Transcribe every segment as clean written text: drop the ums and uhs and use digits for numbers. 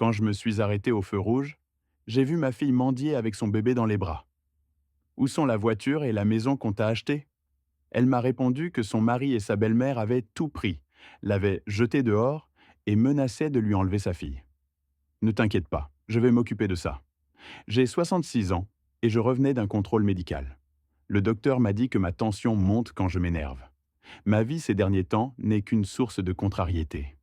Quand je me suis arrêté au feu rouge, j'ai vu ma fille mendier avec son bébé dans les bras. Où sont la voiture et la maison qu'on t'a achetée? Elle m'a répondu que son mari et sa belle-mère avaient tout pris, l'avaient jetée dehors et menaçaient de lui enlever sa fille. Ne t'inquiète pas, je vais m'occuper de ça. J'ai 66 ans et je revenais d'un contrôle médical. Le docteur m'a dit que ma tension monte quand je m'énerve. Ma vie ces derniers temps n'est qu'une source de contrariété.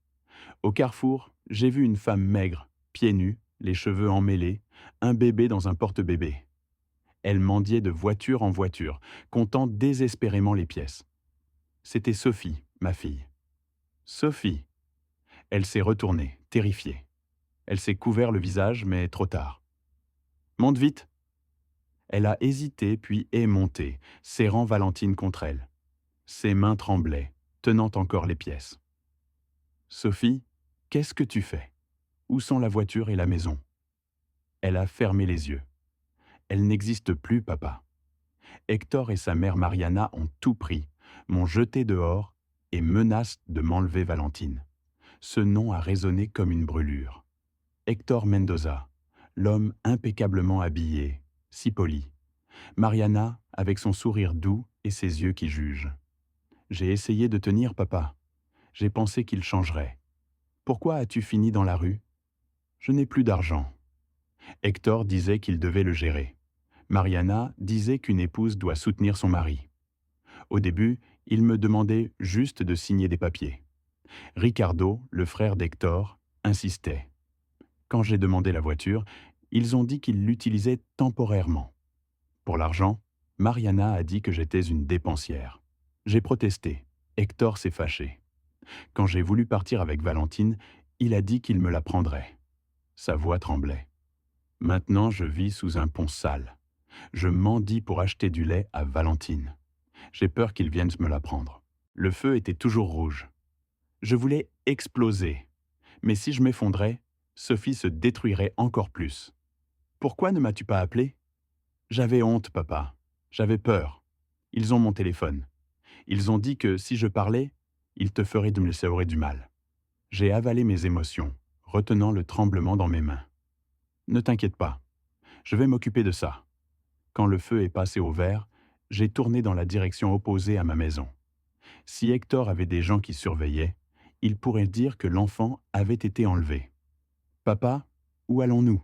Au carrefour, j'ai vu une femme maigre, pieds nus, les cheveux emmêlés, un bébé dans un porte-bébé. Elle mendiait de voiture en voiture, comptant désespérément les pièces. C'était Sophie, ma fille. Sophie. Elle s'est retournée, terrifiée. Elle s'est couvert le visage, mais trop tard. Monte vite. Elle a hésité puis est montée, serrant Valentine contre elle. Ses mains tremblaient, tenant encore les pièces. Sophie, qu'est-ce que tu fais? Où sont la voiture et la maison? Elle a fermé les yeux. Elle n'existe plus, papa. Hector et sa mère Mariana ont tout pris, m'ont jeté dehors et menacent de m'enlever Valentine. Ce nom a résonné comme une brûlure. Hector Mendoza, l'homme impeccablement habillé, si poli. Mariana avec son sourire doux et ses yeux qui jugent. J'ai essayé de tenir, papa. J'ai pensé qu'il changerait. Pourquoi as-tu fini dans la rue? Je n'ai plus d'argent. Hector disait qu'il devait le gérer. Mariana disait qu'une épouse doit soutenir son mari. Au début, il me demandait juste de signer des papiers. Ricardo, le frère d'Hector, insistait. Quand j'ai demandé la voiture, ils ont dit qu'ils l'utilisaient temporairement. Pour l'argent, Mariana a dit que j'étais une dépensière. J'ai protesté. Hector s'est fâché. Quand j'ai voulu partir avec Valentine, il a dit qu'il me la prendrait. Sa voix tremblait. Maintenant, je vis sous un pont sale. Je mendie pour acheter du lait à Valentine. J'ai peur qu'ils viennent me la prendre. Le feu était toujours rouge. Je voulais exploser. Mais si je m'effondrais, Sophie se détruirait encore plus. Pourquoi ne m'as-tu pas appelé? J'avais honte, papa. J'avais peur. Ils ont mon téléphone. Ils ont dit que si je parlais, ils te feraient de me sauver du mal. J'ai avalé mes émotions, retenant le tremblement dans mes mains. Ne t'inquiète pas. Je vais m'occuper de ça. Quand le feu est passé au vert, j'ai tourné dans la direction opposée à ma maison. Si Hector avait des gens qui surveillaient, il pourrait dire que l'enfant avait été enlevé. Papa, où allons-nous?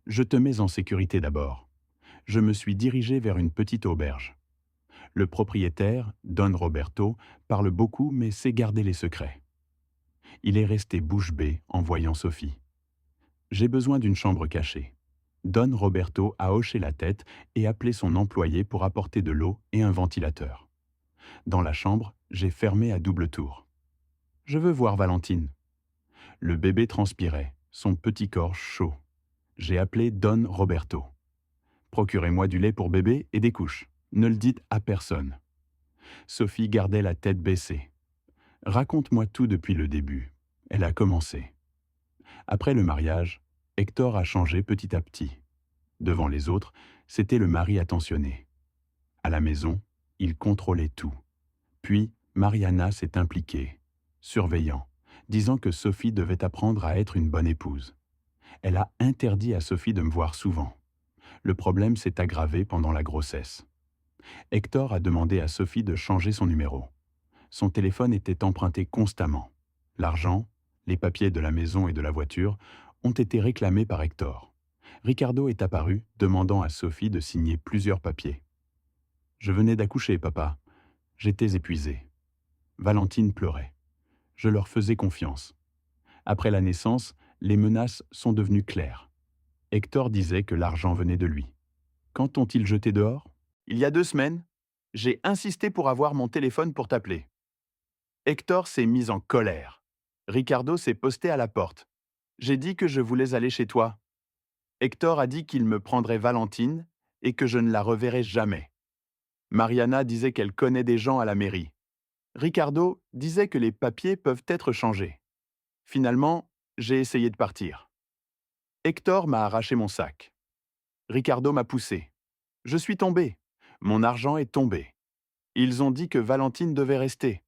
Je te mets en sécurité d'abord. Je me suis dirigé vers une petite auberge. Le propriétaire, Don Roberto, parle beaucoup mais sait garder les secrets. Il est resté bouche bée en voyant Sophie. J'ai besoin d'une chambre cachée. Don Roberto a hoché la tête et appelé son employé pour apporter de l'eau et un ventilateur. Dans la chambre, j'ai fermé à double tour. Je veux voir Valentine. Le bébé transpirait, son petit corps chaud. J'ai appelé Don Roberto. Procurez-moi du lait pour bébé et des couches. Ne le dites à personne. Sophie gardait la tête baissée. Raconte-moi tout depuis le début. Elle a commencé. Après le mariage, Hector a changé petit à petit. Devant les autres, c'était le mari attentionné. À la maison, il contrôlait tout. Puis, Mariana s'est impliquée, surveillant, disant que Sophie devait apprendre à être une bonne épouse. Elle a interdit à Sophie de me voir souvent. Le problème s'est aggravé pendant la grossesse. Hector a demandé à Sophie de changer son numéro. Son téléphone était emprunté constamment. L'argent, les papiers de la maison et de la voiture ont été réclamés par Hector. Ricardo est apparu, demandant à Sophie de signer plusieurs papiers. Je venais d'accoucher, papa. J'étais épuisé. Valentine pleurait. Je leur faisais confiance. Après la naissance, les menaces sont devenues claires. Hector disait que l'argent venait de lui. Quand ont-ils jeté dehors? Il y a 2 semaines, j'ai insisté pour avoir mon téléphone pour t'appeler. Hector s'est mis en colère. Ricardo s'est posté à la porte. J'ai dit que je voulais aller chez toi. Hector a dit qu'il me prendrait Valentine et que je ne la reverrais jamais. Mariana disait qu'elle connaît des gens à la mairie. Ricardo disait que les papiers peuvent être changés. Finalement, j'ai essayé de partir. Hector m'a arraché mon sac. Ricardo m'a poussé. Je suis tombé. Mon argent est tombé. Ils ont dit que Valentine devait rester.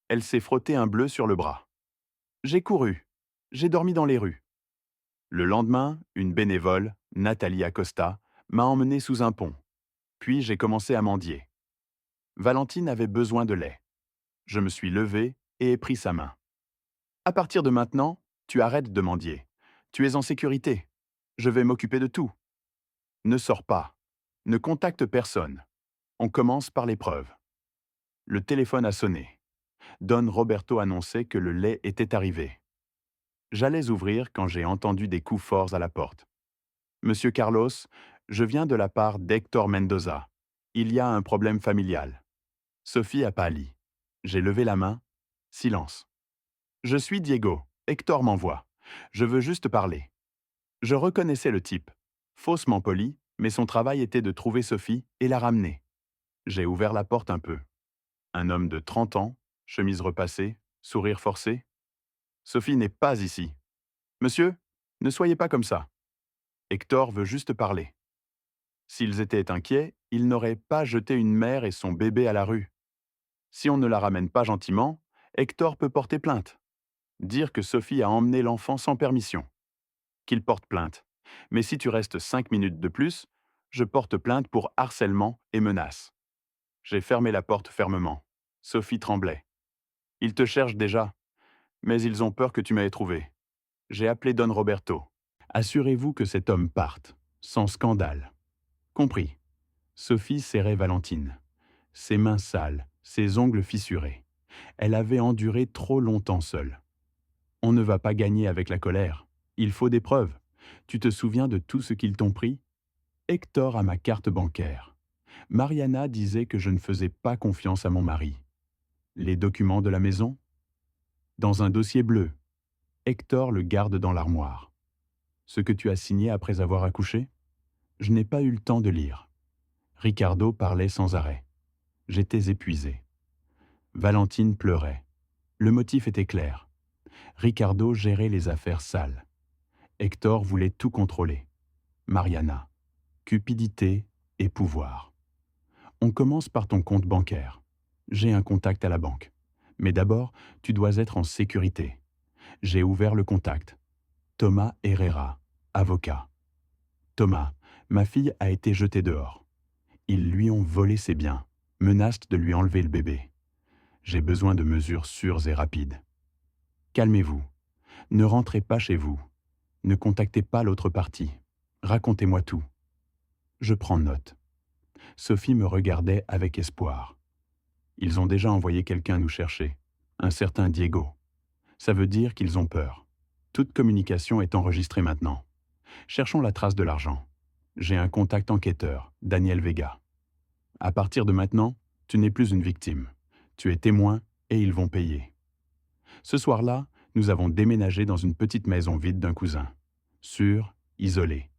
Elle s'est frottée un bleu sur le bras. J'ai couru. J'ai dormi dans les rues. Le lendemain, une bénévole, Nathalie Acosta, m'a emmené sous un pont. Puis j'ai commencé à mendier. Valentine avait besoin de lait. Je me suis levé et ai pris sa main. À partir de maintenant, tu arrêtes de mendier. Tu es en sécurité. Je vais m'occuper de tout. Ne sors pas. Ne contacte personne. On commence par l'épreuve. Le téléphone a sonné. Don Roberto annonçait que le lait était arrivé. J'allais ouvrir quand j'ai entendu des coups forts à la porte. Monsieur Carlos, je viens de la part d'Hector Mendoza. Il y a un problème familial. Sophie a pâli. J'ai levé la main. Silence. Je suis Diego. Hector m'envoie. Je veux juste parler. Je reconnaissais le type. Faussement poli, mais son travail était de trouver Sophie et la ramener. J'ai ouvert la porte un peu. Un homme de 30 ans, chemise repassée, sourire forcé. Sophie n'est pas ici. Monsieur, ne soyez pas comme ça. Hector veut juste parler. S'ils étaient inquiets, ils n'auraient pas jeté une mère et son bébé à la rue. Si on ne la ramène pas gentiment, Hector peut porter plainte. Dire que Sophie a emmené l'enfant sans permission. Qu'il porte plainte. Mais si tu restes 5 minutes de plus, je porte plainte pour harcèlement et menace. J'ai fermé la porte fermement. Sophie tremblait. Ils te cherchent déjà, mais ils ont peur que tu m'aies trouvé. J'ai appelé Don Roberto. Assurez-vous que cet homme parte, sans scandale. Compris. Sophie serrait Valentine. Ses mains sales, ses ongles fissurés. Elle avait enduré trop longtemps seule. On ne va pas gagner avec la colère. Il faut des preuves. Tu te souviens de tout ce qu'ils t'ont pris? Hector a ma carte bancaire. Mariana disait que je ne faisais pas confiance à mon mari. Les documents de la maison? Dans un dossier bleu. Hector le garde dans l'armoire. Ce que tu as signé après avoir accouché? Je n'ai pas eu le temps de lire. Ricardo parlait sans arrêt. J'étais épuisé. Valentine pleurait. Le motif était clair. Ricardo gérait les affaires sales. Hector voulait tout contrôler. Mariana. Cupidité et pouvoir. On commence par ton compte bancaire. J'ai un contact à la banque. Mais d'abord, tu dois être en sécurité. J'ai ouvert le contact. Thomas Herrera, avocat. Thomas, ma fille a été jetée dehors. Ils lui ont volé ses biens, menacent de lui enlever le bébé. J'ai besoin de mesures sûres et rapides. Calmez-vous. Ne rentrez pas chez vous. Ne contactez pas l'autre partie. Racontez-moi tout. Je prends note. Sophie me regardait avec espoir. Ils ont déjà envoyé quelqu'un nous chercher, un certain Diego. Ça veut dire qu'ils ont peur. Toute communication est enregistrée maintenant. Cherchons la trace de l'argent. J'ai un contact enquêteur, Daniel Vega. À partir de maintenant, tu n'es plus une victime. Tu es témoin et ils vont payer. Ce soir-là, nous avons déménagé dans une petite maison vide d'un cousin. Sûre, isolée.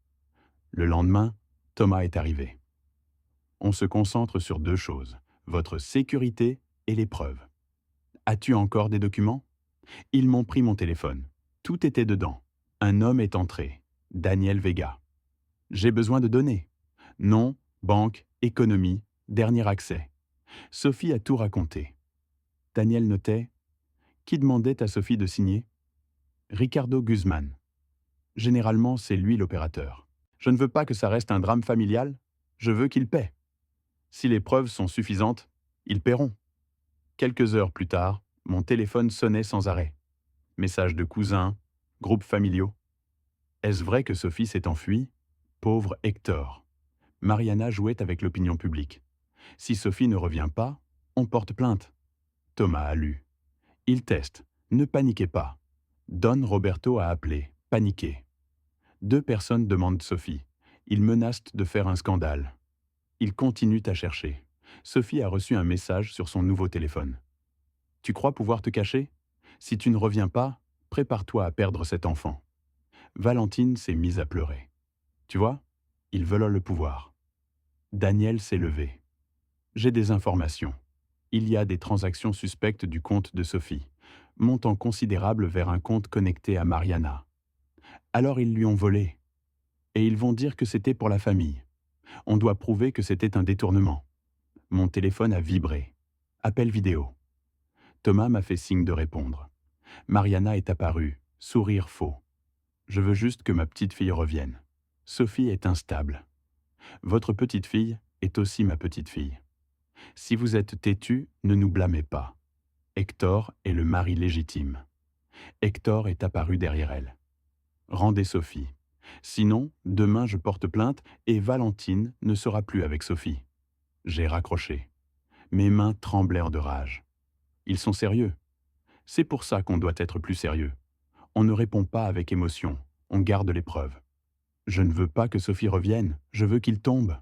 Le lendemain, Thomas est arrivé. On se concentre sur deux choses, votre sécurité et les preuves. As-tu encore des documents? Ils m'ont pris mon téléphone. Tout était dedans. Un homme est entré. Daniel Vega. J'ai besoin de données. Nom, banque, économie, dernier accès. Sophie a tout raconté. Daniel notait. Qui demandait à Sophie de signer? Ricardo Guzman. Généralement, c'est lui l'opérateur. Je ne veux pas que ça reste un drame familial. Je veux qu'il paie. Si les preuves sont suffisantes, ils paieront. Quelques heures plus tard, mon téléphone sonnait sans arrêt. Messages de cousins, groupes familiaux. Est-ce vrai que Sophie s'est enfuie? Pauvre Hector. Mariana jouait avec l'opinion publique. Si Sophie ne revient pas, on porte plainte. Thomas a lu. Il teste. Ne paniquez pas. Don Roberto a appelé. Paniqué. 2 personnes demandent Sophie. Ils menacent de faire un scandale. Ils continuent à chercher. Sophie a reçu un message sur son nouveau téléphone. Tu crois pouvoir te cacher? Si tu ne reviens pas, prépare-toi à perdre cet enfant. Valentine s'est mise à pleurer. Tu vois, ils veulent le pouvoir. Daniel s'est levé. J'ai des informations. Il y a des transactions suspectes du compte de Sophie, montant considérable vers un compte connecté à Mariana. Alors ils lui ont volé. Et ils vont dire que c'était pour la famille. On doit prouver que c'était un détournement. Mon téléphone a vibré. Appel vidéo. Thomas m'a fait signe de répondre. Mariana est apparue, sourire faux. Je veux juste que ma petite fille revienne. Sophie est instable. Votre petite fille est aussi ma petite fille. Si vous êtes têtu, ne nous blâmez pas. Hector est le mari légitime. Hector est apparu derrière elle. Rendez Sophie. Sinon, demain je porte plainte et Valentine ne sera plus avec Sophie. J'ai raccroché. Mes mains tremblèrent de rage. Ils sont sérieux. C'est pour ça qu'on doit être plus sérieux. On ne répond pas avec émotion, on garde les preuves. Je ne veux pas que Sophie revienne, je veux qu'il tombe.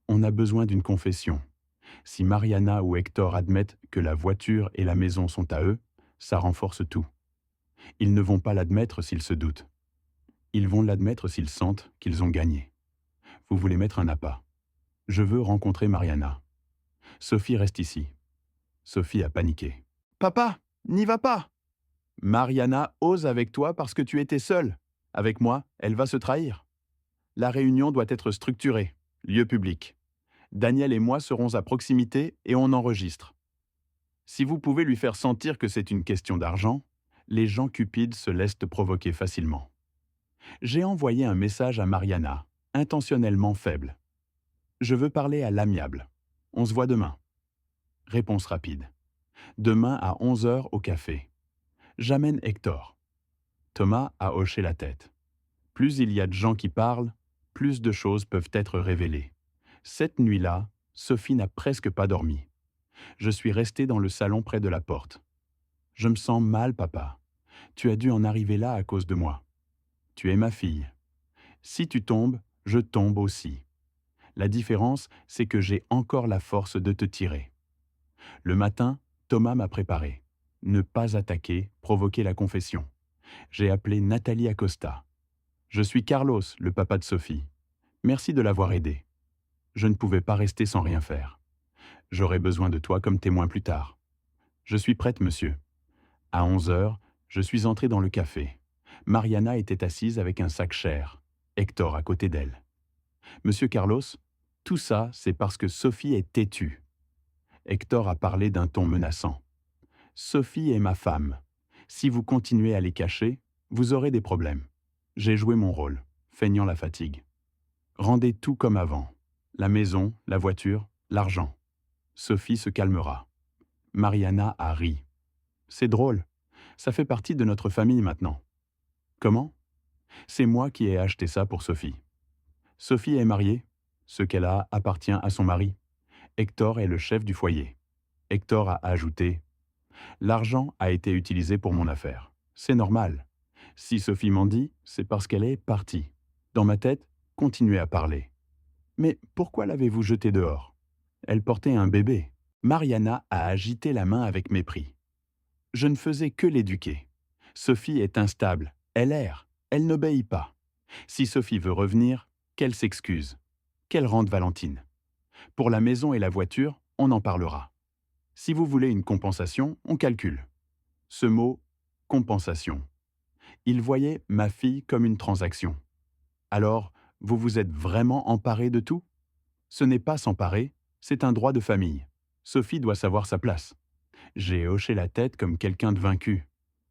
On a besoin d'une confession. Si Mariana ou Hector admettent que la voiture et la maison sont à eux, ça renforce tout. Ils ne vont pas l'admettre s'ils se doutent. Ils vont l'admettre s'ils sentent qu'ils ont gagné. Vous voulez mettre un appât. Je veux rencontrer Mariana. Sophie reste ici. Sophie a paniqué. Papa, n'y va pas! Mariana ose avec toi parce que tu étais seule. Avec moi, elle va se trahir. La réunion doit être structurée, lieu public. Daniel et moi serons à proximité et on enregistre. Si vous pouvez lui faire sentir que c'est une question d'argent, les gens cupides se laissent provoquer facilement. J'ai envoyé un message à Mariana, intentionnellement faible. Je veux parler à l'amiable. On se voit demain. Réponse rapide. Demain à 11 h au café. J'amène Hector. Thomas a hoché la tête. Plus il y a de gens qui parlent, plus de choses peuvent être révélées. Cette nuit-là, Sophie n'a presque pas dormi. Je suis resté dans le salon près de la porte. Je me sens mal, papa. Tu as dû en arriver là à cause de moi. Tu es ma fille. Si tu tombes, je tombe aussi. La différence, c'est que j'ai encore la force de te tirer. Le matin, Thomas m'a préparé. Ne pas attaquer, provoquer la confession. J'ai appelé Nathalie Acosta. Je suis Carlos, le papa de Sophie. Merci de l'avoir aidé. Je ne pouvais pas rester sans rien faire. J'aurai besoin de toi comme témoin plus tard. Je suis prête, monsieur. À 11 h, je suis entré dans le café. Mariana était assise avec un sac cher. Hector à côté d'elle. Monsieur Carlos, tout ça, c'est parce que Sophie est têtue. Hector a parlé d'un ton menaçant. Sophie est ma femme. Si vous continuez à les cacher, vous aurez des problèmes. J'ai joué mon rôle, feignant la fatigue. Rendez tout comme avant. La maison, la voiture, l'argent. Sophie se calmera. Mariana a ri. C'est drôle. Ça fait partie de notre famille maintenant. Comment? C'est moi qui ai acheté ça pour Sophie. Sophie est mariée. Ce qu'elle a appartient à son mari. Hector est le chef du foyer. Hector a ajouté « L'argent a été utilisé pour mon affaire. C'est normal. Si Sophie m'en dit, c'est parce qu'elle est partie. Dans ma tête, continuez à parler. Mais pourquoi l'avez-vous jetée dehors? Elle portait un bébé. » Mariana a agité la main avec mépris. Je ne faisais que l'éduquer. Sophie est instable. Elle erre. Elle n'obéit pas. Si Sophie veut revenir, qu'elle s'excuse. Qu'elle rende Valentine. Pour la maison et la voiture, on en parlera. Si vous voulez une compensation, on calcule. Ce mot « compensation ». Il voyait ma fille comme une transaction. Alors, vous vous êtes vraiment emparé de tout? Ce n'est pas s'emparer, c'est un droit de famille. Sophie doit savoir sa place. J'ai hoché la tête comme quelqu'un de vaincu.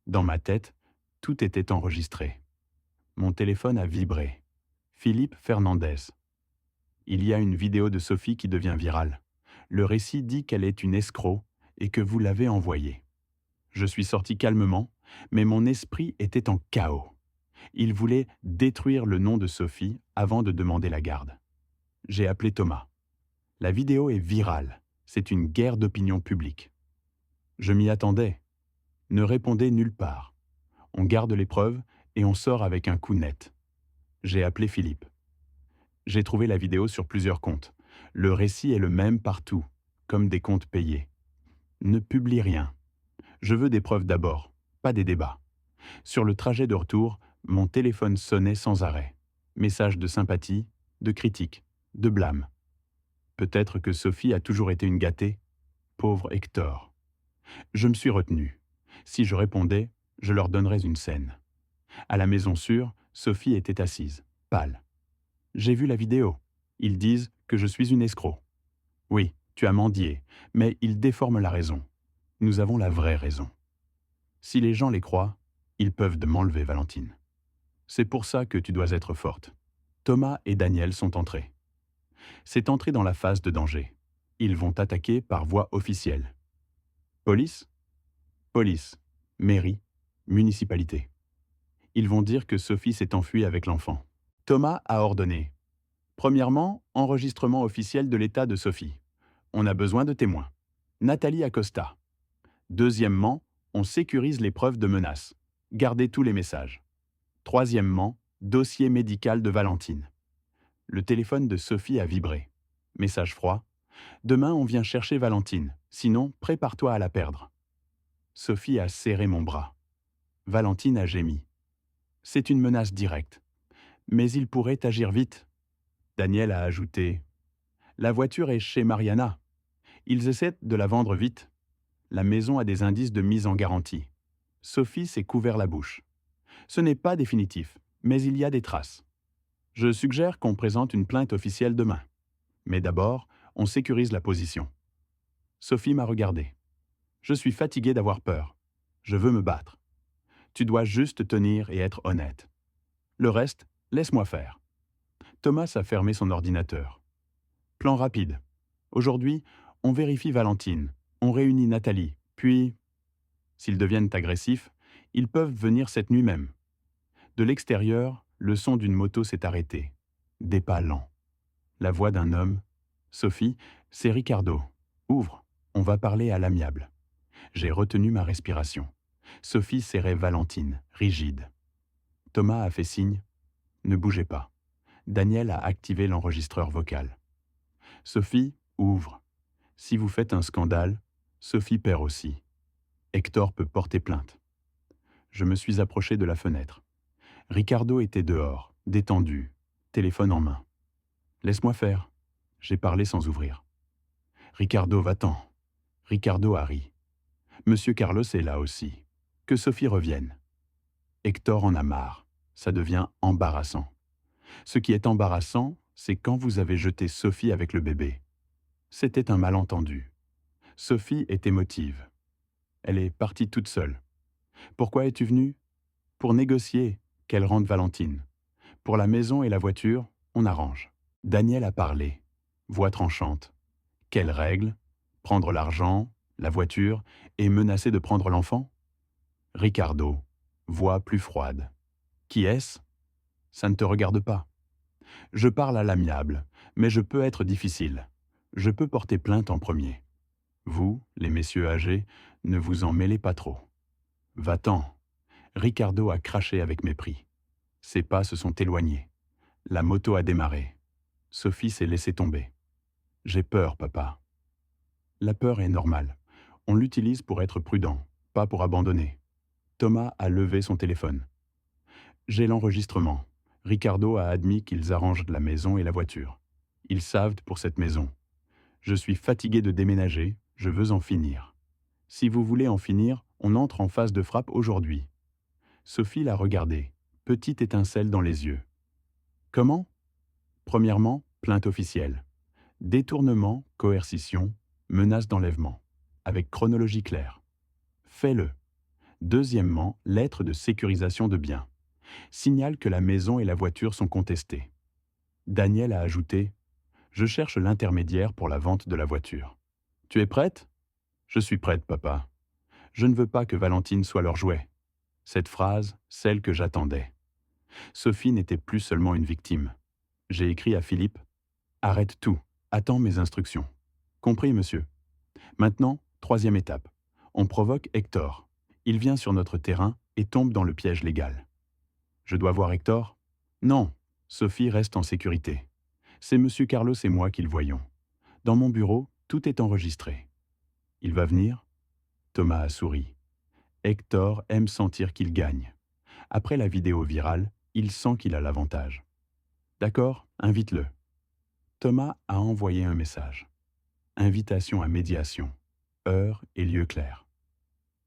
Dans ma tête, tout était enregistré. Mon téléphone a vibré. Philippe Fernandez. Il y a une vidéo de Sophie qui devient virale. Le récit dit qu'elle est une escroc et que vous l'avez envoyée. Je suis sorti calmement, mais mon esprit était en chaos. Il voulait détruire le nom de Sophie avant de demander la garde. J'ai appelé Thomas. La vidéo est virale. C'est une guerre d'opinion publique. Je m'y attendais. Ne répondez nulle part. On garde les preuves et on sort avec un coup net. J'ai appelé Philippe. J'ai trouvé la vidéo sur plusieurs comptes. Le récit est le même partout, comme des comptes payés. Ne publie rien. Je veux des preuves d'abord, pas des débats. Sur le trajet de retour, mon téléphone sonnait sans arrêt. Messages de sympathie, de critique, de blâme. Peut-être que Sophie a toujours été une gâtée. Pauvre Hector. Je me suis retenu. Si je répondais, je leur donnerais une scène. À la maison sûre, Sophie était assise, pâle. J'ai vu la vidéo. Ils disent que je suis une escroc. Oui, tu as mendié, mais ils déforment la raison. Nous avons la vraie raison. Si les gens les croient, ils peuvent m'enlever Valentine. C'est pour ça que tu dois être forte. Thomas et Daniel sont entrés. C'est entré dans la phase de danger. Ils vont attaquer par voie officielle. Police? Police. Mairie. Municipalité. Ils vont dire que Sophie s'est enfuie avec l'enfant. Thomas a ordonné. Premièrement, enregistrement officiel de l'état de Sophie. On a besoin de témoins. Nathalie Acosta. Deuxièmement, on sécurise les preuves de menace. Gardez tous les messages. Troisièmement, dossier médical de Valentine. Le téléphone de Sophie a vibré. Message froid. Demain, on vient chercher Valentine. Sinon, prépare-toi à la perdre. Sophie a serré mon bras. Valentine a gémi. C'est une menace directe. Mais il pourrait agir vite. Daniel a ajouté. La voiture est chez Mariana. Ils essaient de la vendre vite. La maison a des indices de mise en garantie. Sophie s'est couvert la bouche. Ce n'est pas définitif, mais il y a des traces. Je suggère qu'on présente une plainte officielle demain. Mais d'abord, on sécurise la position. Sophie m'a regardé. Je suis fatigué d'avoir peur. Je veux me battre. Tu dois juste tenir et être honnête. Le reste, laisse-moi faire. Thomas a fermé son ordinateur. Plan rapide. Aujourd'hui, on vérifie Valentine, on réunit Nathalie, puis, s'ils deviennent agressifs, ils peuvent venir cette nuit même. De l'extérieur, le son d'une moto s'est arrêté. Des pas lents. La voix d'un homme. Sophie, c'est Ricardo. Ouvre, on va parler à l'amiable. J'ai retenu ma respiration. Sophie serrait Valentine, rigide. Thomas a fait signe. Ne bougez pas. Daniel a activé l'enregistreur vocal. Sophie, ouvre. Si vous faites un scandale, Sophie perd aussi. Hector peut porter plainte. Je me suis approché de la fenêtre. Ricardo était dehors, détendu, téléphone en main. Laisse-moi faire. J'ai parlé sans ouvrir. Ricardo, va-t'en. Ricardo a ri. Monsieur Carlos est là aussi. Que Sophie revienne. Hector en a marre. Ça devient embarrassant. Ce qui est embarrassant, c'est quand vous avez jeté Sophie avec le bébé. C'était un malentendu. Sophie est émotive. Elle est partie toute seule. Pourquoi es-tu venue? Pour négocier, qu'elle rende Valentine. Pour la maison et la voiture, on arrange. Daniel a parlé. Voix tranchante. Quelle règle? Prendre l'argent, la voiture, et menacer de prendre l'enfant? Ricardo. Voix plus froide. Qui est-ce? Ça ne te regarde pas. Je parle à l'amiable, mais je peux être difficile. Je peux porter plainte en premier. Vous, les messieurs âgés, ne vous en mêlez pas trop. Va-t'en. Ricardo a craché avec mépris. Ses pas se sont éloignés. La moto a démarré. Sophie s'est laissée tomber. J'ai peur, papa. La peur est normale. On l'utilise pour être prudent, pas pour abandonner. Thomas a levé son téléphone. J'ai l'enregistrement. Ricardo a admis qu'ils arrangent la maison et la voiture. Ils savent pour cette maison. Je suis fatigué de déménager, je veux en finir. Si vous voulez en finir, on entre en phase de frappe aujourd'hui. Sophie l'a regardé, petite étincelle dans les yeux. Comment? Premièrement, plainte officielle. Détournement, coercition, menace d'enlèvement, avec chronologie claire. Fais-le. Deuxièmement, lettre de sécurisation de biens. Signale que la maison et la voiture sont contestées. Daniel a ajouté « Je cherche l'intermédiaire pour la vente de la voiture. Tu es prête? » Je suis prête, papa. Je ne veux pas que Valentine soit leur jouet. Cette phrase, celle que j'attendais. Sophie n'était plus seulement une victime. J'ai écrit à Philippe « Arrête tout, attends mes instructions. » Compris, monsieur. Maintenant, troisième étape. On provoque Hector. Il vient sur notre terrain et tombe dans le piège légal. Je dois voir Hector? Non, Sophie reste en sécurité. C'est monsieur Carlos et moi qui le voyons. Dans mon bureau, tout est enregistré. Il va venir? Thomas a souri. Hector aime sentir qu'il gagne. Après la vidéo virale, il sent qu'il a l'avantage. D'accord, invite-le. Thomas a envoyé un message. Invitation à médiation. Heure et lieu clair.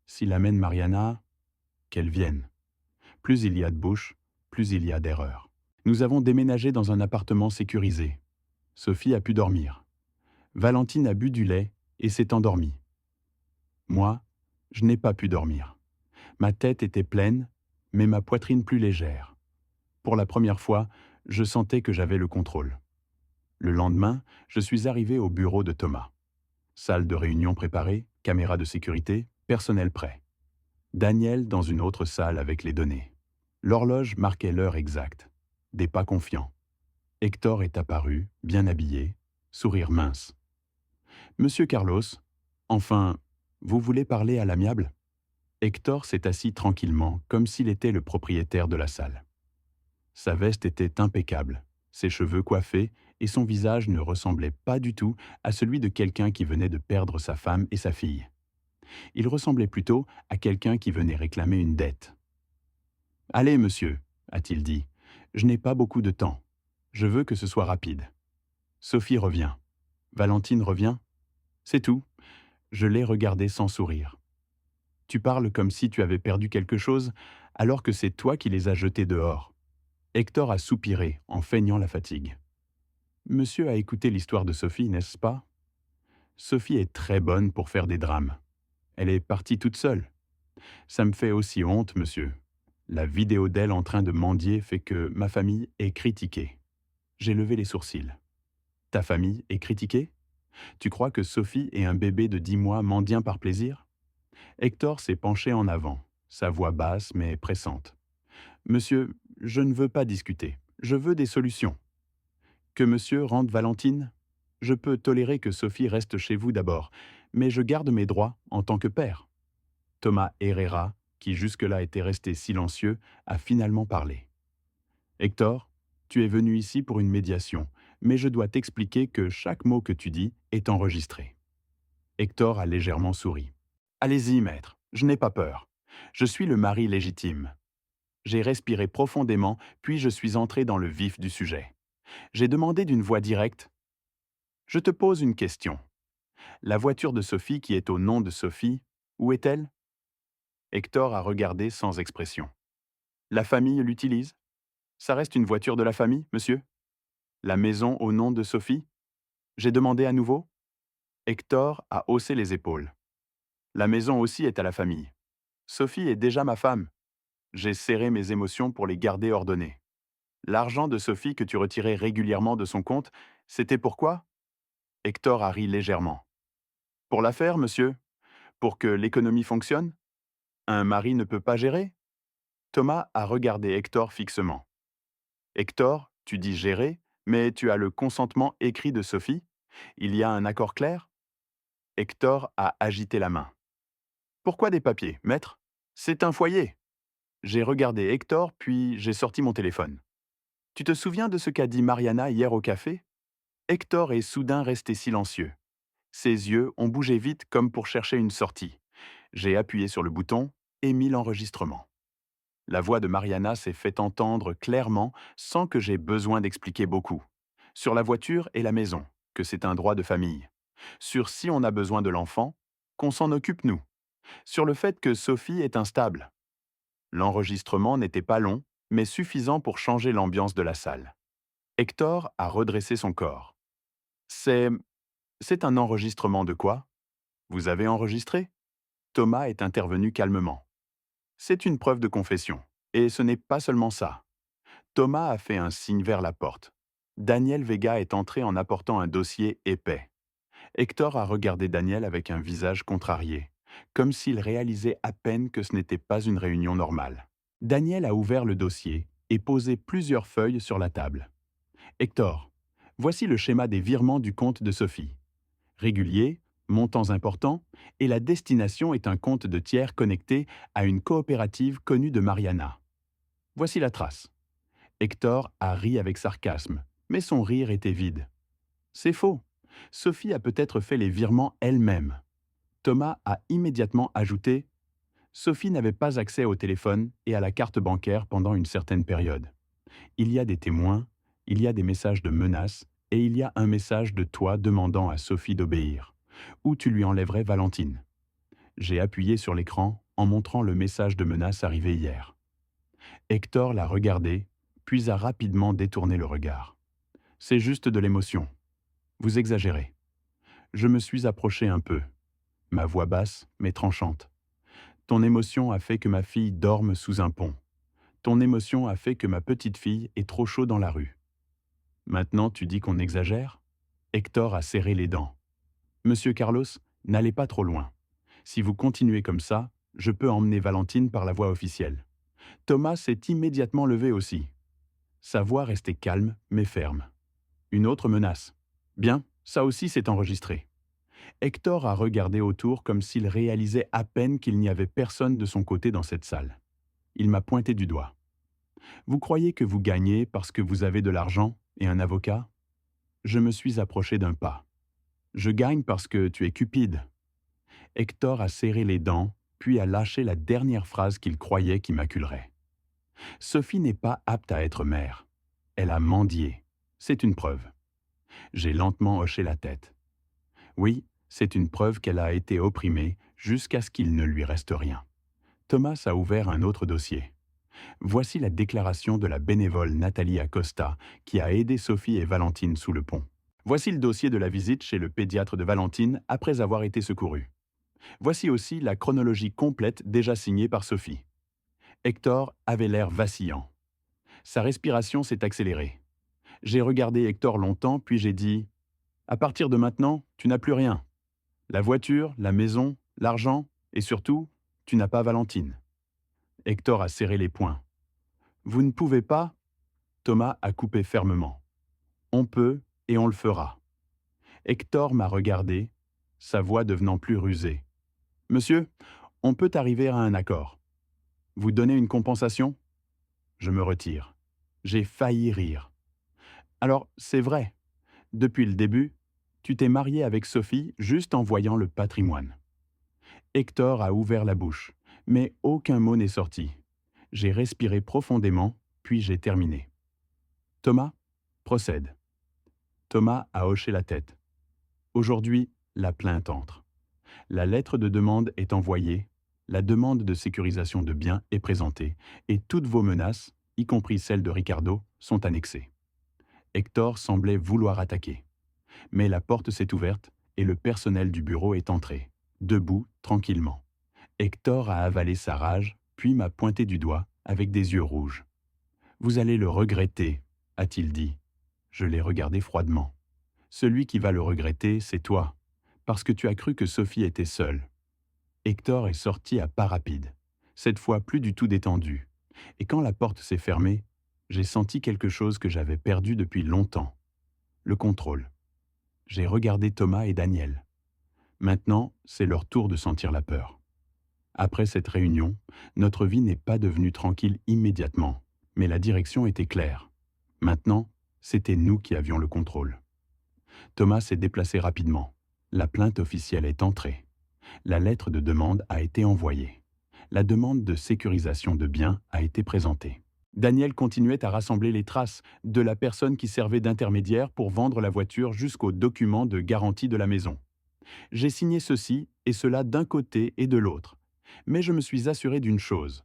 S'il amène Mariana, qu'elle vienne. Plus il y a de bouches, plus il y a d'erreurs. Nous avons déménagé dans un appartement sécurisé. Sophie a pu dormir. Valentine a bu du lait et s'est endormie. Moi, je n'ai pas pu dormir. Ma tête était pleine, mais ma poitrine plus légère. Pour la première fois, je sentais que j'avais le contrôle. Le lendemain, je suis arrivé au bureau de Thomas. Salle de réunion préparée, caméra de sécurité, personnel prêt. Daniel dans une autre salle avec les données. L'horloge marquait l'heure exacte. Des pas confiants. Hector est apparu, bien habillé, sourire mince. Monsieur Carlos, enfin, vous voulez parler à l'amiable? Hector s'est assis tranquillement, comme s'il était le propriétaire de la salle. Sa veste était impeccable, ses cheveux coiffés et son visage ne ressemblait pas du tout à celui de quelqu'un qui venait de perdre sa femme et sa fille. Il ressemblait plutôt à quelqu'un qui venait réclamer une dette. Allez, monsieur, a-t-il dit, je n'ai pas beaucoup de temps. Je veux que ce soit rapide. Sophie revient. Valentine revient. C'est tout. Je l'ai regardé sans sourire. Tu parles comme si tu avais perdu quelque chose, alors que c'est toi qui les as jetés dehors. Hector a soupiré en feignant la fatigue. Monsieur a écouté l'histoire de Sophie, n'est-ce pas? Sophie est très bonne pour faire des drames. Elle est partie toute seule. Ça me fait aussi honte, monsieur. La vidéo d'elle en train de mendier fait que ma famille est critiquée. J'ai levé les sourcils. Ta famille est critiquée? Tu crois que Sophie et un bébé de 10 mois mendient par plaisir? Hector s'est penché en avant, sa voix basse mais pressante. Monsieur, je ne veux pas discuter. Je veux des solutions. Que monsieur rende Valentine? Je peux tolérer que Sophie reste chez vous d'abord, mais je garde mes droits en tant que père. Thomas Herrera, qui jusque-là était resté silencieux, a finalement parlé. Hector, tu es venu ici pour une médiation, mais je dois t'expliquer que chaque mot que tu dis est enregistré. Hector a légèrement souri. Allez-y, maître, je n'ai pas peur. Je suis le mari légitime. J'ai respiré profondément, puis je suis entré dans le vif du sujet. J'ai demandé d'une voix directe. Je te pose une question. La voiture de Sophie qui est au nom de Sophie, où est-elle? Hector a regardé sans expression. La famille l'utilise? Ça reste une voiture de la famille, monsieur? La maison au nom de Sophie? J'ai demandé à nouveau. Hector a haussé les épaules. La maison aussi est à la famille. Sophie est déjà ma femme. J'ai serré mes émotions pour les garder ordonnées. L'argent de Sophie que tu retirais régulièrement de son compte, c'était pourquoi? Hector a ri légèrement. Pour l'affaire, monsieur? Pour que l'économie fonctionne? Un mari ne peut pas gérer? Thomas a regardé Hector fixement. Hector, tu dis gérer, mais tu as le consentement écrit de Sophie? Il y a un accord clair? Hector a agité la main. Pourquoi des papiers, maître? C'est un foyer. J'ai regardé Hector, puis j'ai sorti mon téléphone. Tu te souviens de ce qu'a dit Mariana hier au café? Hector est soudain resté silencieux. Ses yeux ont bougé vite comme pour chercher une sortie. J'ai appuyé sur le bouton et mis l'enregistrement. La voix de Mariana s'est fait entendre clairement sans que j'aie besoin d'expliquer beaucoup. Sur la voiture et la maison, que c'est un droit de famille. Sur si on a besoin de l'enfant, qu'on s'en occupe nous. Sur le fait que Sophie est instable. L'enregistrement n'était pas long, mais suffisant pour changer l'ambiance de la salle. Hector a redressé son corps. C'est un enregistrement de quoi? Vous avez enregistré? Thomas est intervenu calmement. C'est une preuve de confession. Et ce n'est pas seulement ça. Thomas a fait un signe vers la porte. Daniel Vega est entré en apportant un dossier épais. Hector a regardé Daniel avec un visage contrarié, comme s'il réalisait à peine que ce n'était pas une réunion normale. Daniel a ouvert le dossier et posé plusieurs feuilles sur la table. Hector, voici le schéma des virements du compte de Sophie. Régulier, montants importants, et la destination est un compte de tiers connecté à une coopérative connue de Mariana. Voici la trace. Hector a ri avec sarcasme, mais son rire était vide. C'est faux. Sophie a peut-être fait les virements elle-même. Thomas a immédiatement ajouté « Sophie n'avait pas accès au téléphone et à la carte bancaire pendant une certaine période. Il y a des témoins, il y a des messages de menaces, et il y a un message de toi demandant à Sophie d'obéir, ou tu lui enlèverais Valentine. » J'ai appuyé sur l'écran en montrant le message de menace arrivé hier. Hector l'a regardé, puis a rapidement détourné le regard. C'est juste de l'émotion. Vous exagérez. Je me suis approché un peu, ma voix basse mais tranchante. Ton émotion a fait que ma fille dorme sous un pont. Ton émotion a fait que ma petite fille est trop chaud dans la rue. Maintenant, tu dis qu'on exagère? Hector a serré les dents. Monsieur Carlos, n'allez pas trop loin. Si vous continuez comme ça, je peux emmener Valentine par la voie officielle. Thomas s'est immédiatement levé aussi. Sa voix restait calme, mais ferme. Une autre menace. Bien, ça aussi s'est enregistré. Hector a regardé autour comme s'il réalisait à peine qu'il n'y avait personne de son côté dans cette salle. Il m'a pointé du doigt. Vous croyez que vous gagnez parce que vous avez de l'argent et un avocat? Je me suis approché d'un pas. Je gagne parce que tu es cupide. Hector a serré les dents, puis a lâché la dernière phrase qu'il croyait qui m'acculerait. Sophie n'est pas apte à être mère. Elle a mendié. C'est une preuve. J'ai lentement hoché la tête. Oui, c'est une preuve qu'elle a été opprimée jusqu'à ce qu'il ne lui reste rien. Thomas a ouvert un autre dossier. Voici la déclaration de la bénévole Nathalie Acosta qui a aidé Sophie et Valentine sous le pont. Voici le dossier de la visite chez le pédiatre de Valentine après avoir été secourue. Voici aussi la chronologie complète déjà signée par Sophie. Hector avait l'air vacillant. Sa respiration s'est accélérée. J'ai regardé Hector longtemps, puis j'ai dit « À partir de maintenant, tu n'as plus rien. La voiture, la maison, l'argent, et surtout, tu n'as pas Valentine. » Hector a serré les poings. « Vous ne pouvez pas ?» Thomas a coupé fermement. « On peut et on le fera. » Hector m'a regardé, sa voix devenant plus rusée. « Monsieur, on peut arriver à un accord. Vous donnez une compensation ? » Je me retire. J'ai failli rire. « Alors, c'est vrai. Depuis le début, tu t'es marié avec Sophie juste en voyant le patrimoine. » Hector a ouvert la bouche, mais aucun mot n'est sorti. J'ai respiré profondément, puis j'ai terminé. « Thomas, procède. » Thomas a hoché la tête. Aujourd'hui, la plainte entre. La lettre de demande est envoyée, la demande de sécurisation de biens est présentée, et toutes vos menaces, y compris celles de Ricardo, sont annexées. Hector semblait vouloir attaquer. Mais la porte s'est ouverte et le personnel du bureau est entré, debout, tranquillement. Hector a avalé sa rage, puis m'a pointé du doigt, avec des yeux rouges. « Vous allez le regretter, » a-t-il dit. Je l'ai regardé froidement. « Celui qui va le regretter, c'est toi, parce que tu as cru que Sophie était seule. » Hector est sorti à pas rapides, cette fois plus du tout détendu. Et quand la porte s'est fermée, j'ai senti quelque chose que j'avais perdu depuis longtemps. Le contrôle. J'ai regardé Thomas et Daniel. Maintenant, c'est leur tour de sentir la peur. Après cette réunion, notre vie n'est pas devenue tranquille immédiatement, mais la direction était claire. Maintenant, c'était nous qui avions le contrôle. Thomas s'est déplacé rapidement. La plainte officielle est entrée. La lettre de demande a été envoyée. La demande de sécurisation de biens a été présentée. Daniel continuait à rassembler les traces de la personne qui servait d'intermédiaire pour vendre la voiture jusqu'aux documents de garantie de la maison. J'ai signé ceci et cela d'un côté et de l'autre. Mais je me suis assuré d'une chose.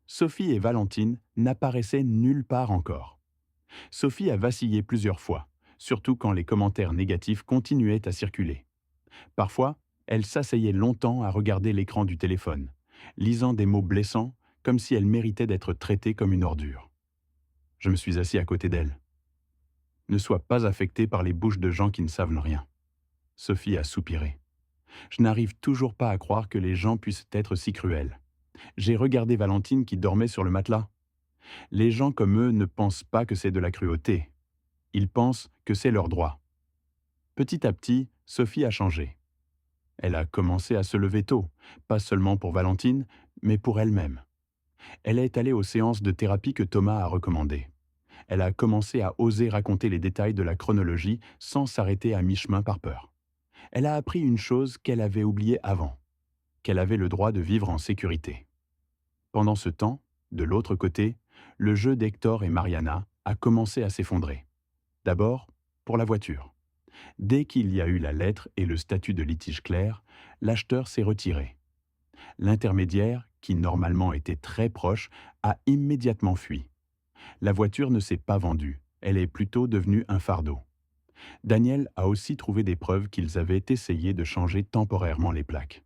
Sophie et Valentine n'apparaissaient nulle part encore. Sophie a vacillé plusieurs fois, surtout quand les commentaires négatifs continuaient à circuler. Parfois, elle s'asseyait longtemps à regarder l'écran du téléphone, lisant des mots blessants comme si elle méritait d'être traitée comme une ordure. Je me suis assis à côté d'elle. « Ne sois pas affectée par les bouches de gens qui ne savent rien. » Sophie a soupiré. Je n'arrive toujours pas à croire que les gens puissent être si cruels. J'ai regardé Valentine qui dormait sur le matelas. Les gens comme eux ne pensent pas que c'est de la cruauté. Ils pensent que c'est leur droit. Petit à petit, Sophie a changé. Elle a commencé à se lever tôt, pas seulement pour Valentine, mais pour elle-même. Elle est allée aux séances de thérapie que Thomas a recommandées. Elle a commencé à oser raconter les détails de la chronologie sans s'arrêter à mi-chemin par peur. Elle a appris une chose qu'elle avait oubliée avant, qu'elle avait le droit de vivre en sécurité. Pendant ce temps, de l'autre côté, le jeu d'Hector et Mariana a commencé à s'effondrer. D'abord, pour la voiture. Dès qu'il y a eu la lettre et le statut de litige clair, l'acheteur s'est retiré. L'intermédiaire, qui normalement était très proche, a immédiatement fui. La voiture ne s'est pas vendue, elle est plutôt devenue un fardeau. Daniel a aussi trouvé des preuves qu'ils avaient essayé de changer temporairement les plaques.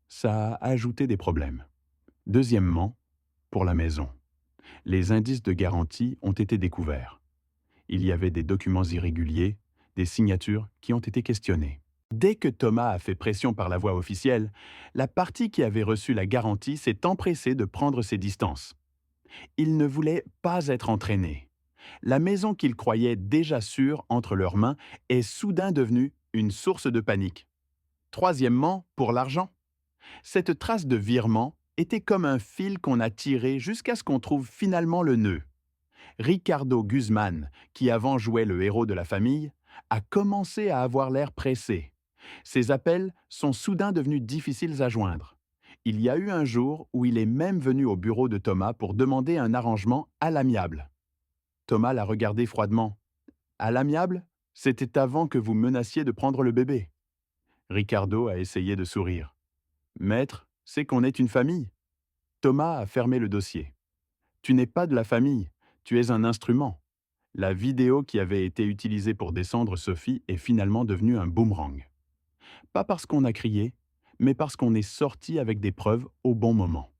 Ça a ajouté des problèmes. Deuxièmement, pour la maison. Les indices de garantie ont été découverts. Il y avait des documents irréguliers, des signatures qui ont été questionnées. Dès que Thomas a fait pression par la voie officielle, la partie qui avait reçu la garantie s'est empressée de prendre ses distances. Il ne voulait pas être entraîné. La maison qu'il croyait déjà sûre entre leurs mains est soudain devenue une source de panique. Troisièmement, pour l'argent. Cette trace de virement était comme un fil qu'on a tiré jusqu'à ce qu'on trouve finalement le nœud. Ricardo Guzman, qui avant jouait le héros de la famille, a commencé à avoir l'air pressé. Ses appels sont soudain devenus difficiles à joindre. Il y a eu un jour où il est même venu au bureau de Thomas pour demander un arrangement à l'amiable. Thomas l'a regardé froidement. À l'amiable, c'était avant que vous menaciez de prendre le bébé. Ricardo a essayé de sourire. Maître, c'est qu'on est une famille. Thomas a fermé le dossier. Tu n'es pas de la famille, tu es un instrument. La vidéo qui avait été utilisée pour descendre Sophie est finalement devenue un boomerang. Pas parce qu'on a crié, mais parce qu'on est sorti avec des preuves au bon moment.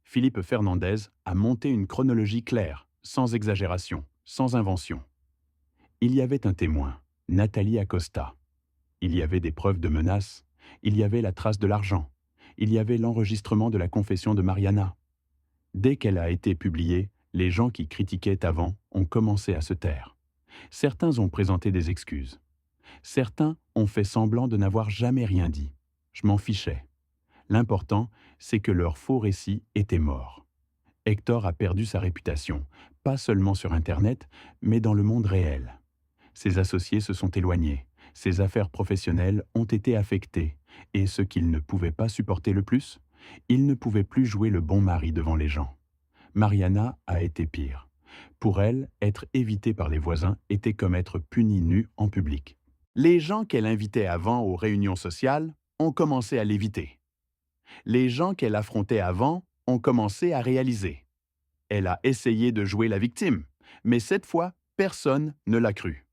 Philippe Fernandez a monté une chronologie claire, sans exagération, sans invention. Il y avait un témoin, Nathalie Acosta. Il y avait des preuves de menaces, il y avait la trace de l'argent, il y avait l'enregistrement de la confession de Mariana. Dès qu'elle a été publiée, les gens qui critiquaient avant ont commencé à se taire. Certains ont présenté des excuses. Certains ont fait semblant de n'avoir jamais rien dit. Je m'en fichais. L'important, c'est que leur faux récit était mort. Hector a perdu sa réputation, pas seulement sur Internet, mais dans le monde réel. Ses associés se sont éloignés, ses affaires professionnelles ont été affectées, et ce qu'il ne pouvait pas supporter le plus, il ne pouvait plus jouer le bon mari devant les gens. Mariana a été pire. Pour elle, être évitée par les voisins était comme être punie nue en public. Les gens qu'elle invitait avant aux réunions sociales ont commencé à l'éviter. Les gens qu'elle affrontait avant ont commencé à réaliser. Elle a essayé de jouer la victime, mais cette fois, personne ne l'a cru.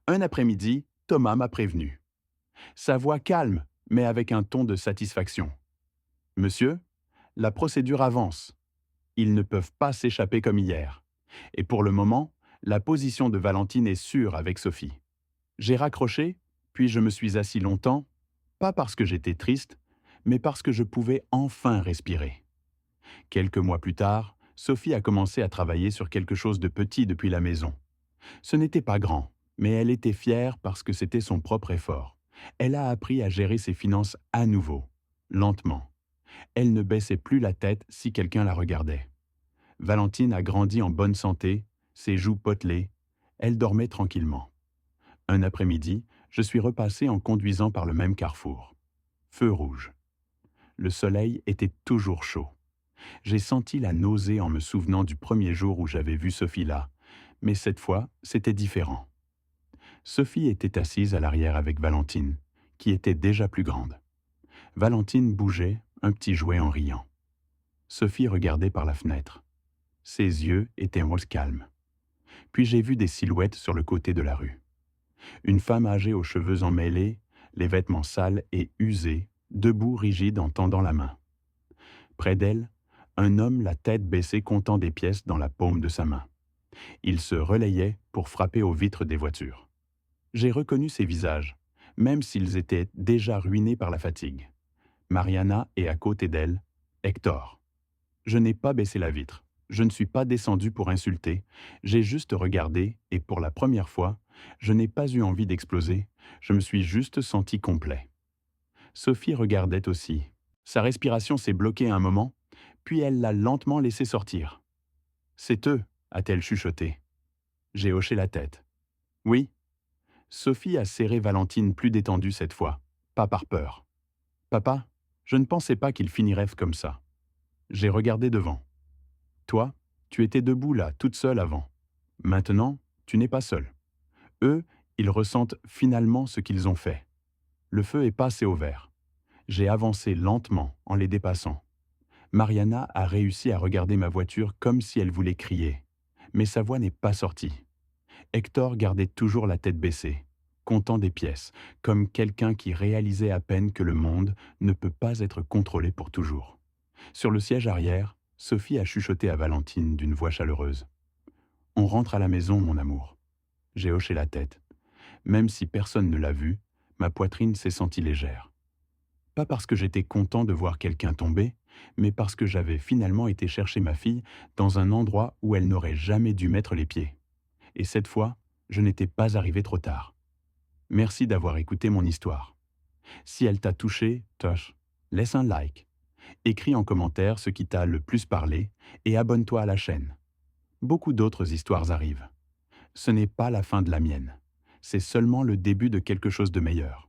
Un après-midi, Thomas m'a prévenu. Sa voix calme, mais avec un ton de satisfaction. « Monsieur, la procédure avance. Ils ne peuvent pas s'échapper comme hier. Et pour le moment, la position de Valentine est sûre avec Sophie. » J'ai raccroché, puis je me suis assis longtemps, pas parce que j'étais triste, mais parce que je pouvais enfin respirer. Quelques mois plus tard, Sophie a commencé à travailler sur quelque chose de petit depuis la maison. Ce n'était pas grand, mais elle était fière parce que c'était son propre effort. Elle a appris à gérer ses finances à nouveau, lentement. Elle ne baissait plus la tête si quelqu'un la regardait. Valentine a grandi en bonne santé, ses joues potelées, elle dormait tranquillement. Un après-midi, je suis repassé en conduisant par le même carrefour. Feu rouge. Le soleil était toujours chaud. J'ai senti la nausée en me souvenant du premier jour où j'avais vu Sophie là, mais cette fois, c'était différent. Sophie était assise à l'arrière avec Valentine, qui était déjà plus grande. Valentine bougeait, un petit jouet en riant. Sophie regardait par la fenêtre. Ses yeux étaient rose calme. Puis j'ai vu des silhouettes sur le côté de la rue. Une femme âgée aux cheveux emmêlés, les vêtements sales et usés, debout rigide en tendant la main. Près d'elle, un homme la tête baissée comptant des pièces dans la paume de sa main. Il se relayait pour frapper aux vitres des voitures. J'ai reconnu ces visages, même s'ils étaient déjà ruinés par la fatigue. Mariana est à côté d'elle, Hector. Je n'ai pas baissé la vitre. Je ne suis pas descendu pour insulter. J'ai juste regardé et pour la première fois, je n'ai pas eu envie d'exploser. Je me suis juste senti complet. Sophie regardait aussi. Sa respiration s'est bloquée un moment, puis elle l'a lentement laissé sortir. « C'est eux », a-t-elle chuchoté. J'ai hoché la tête. « Oui. » Sophie a serré Valentine plus détendue cette fois, pas par peur. « Papa, je ne pensais pas qu'il finirait comme ça. » J'ai regardé devant. Toi, tu étais debout là, toute seule avant. Maintenant, tu n'es pas seule. Eux, ils ressentent finalement ce qu'ils ont fait. Le feu est passé au vert. J'ai avancé lentement en les dépassant. Mariana a réussi à regarder ma voiture comme si elle voulait crier. Mais sa voix n'est pas sortie. Hector gardait toujours la tête baissée, comptant des pièces, comme quelqu'un qui réalisait à peine que le monde ne peut pas être contrôlé pour toujours. Sur le siège arrière, Sophie a chuchoté à Valentine d'une voix chaleureuse. On rentre à la maison, mon amour. J'ai hoché la tête. Même si personne ne l'a vu, ma poitrine s'est sentie légère. Pas parce que j'étais content de voir quelqu'un tomber, mais parce que j'avais finalement été chercher ma fille dans un endroit où elle n'aurait jamais dû mettre les pieds. Et cette fois, je n'étais pas arrivé trop tard. Merci d'avoir écouté mon histoire. Si elle t'a touché, Tosh, laisse un like. Écris en commentaire ce qui t'a le plus parlé et abonne-toi à la chaîne. Beaucoup d'autres histoires arrivent. Ce n'est pas la fin de la mienne. C'est seulement le début de quelque chose de meilleur.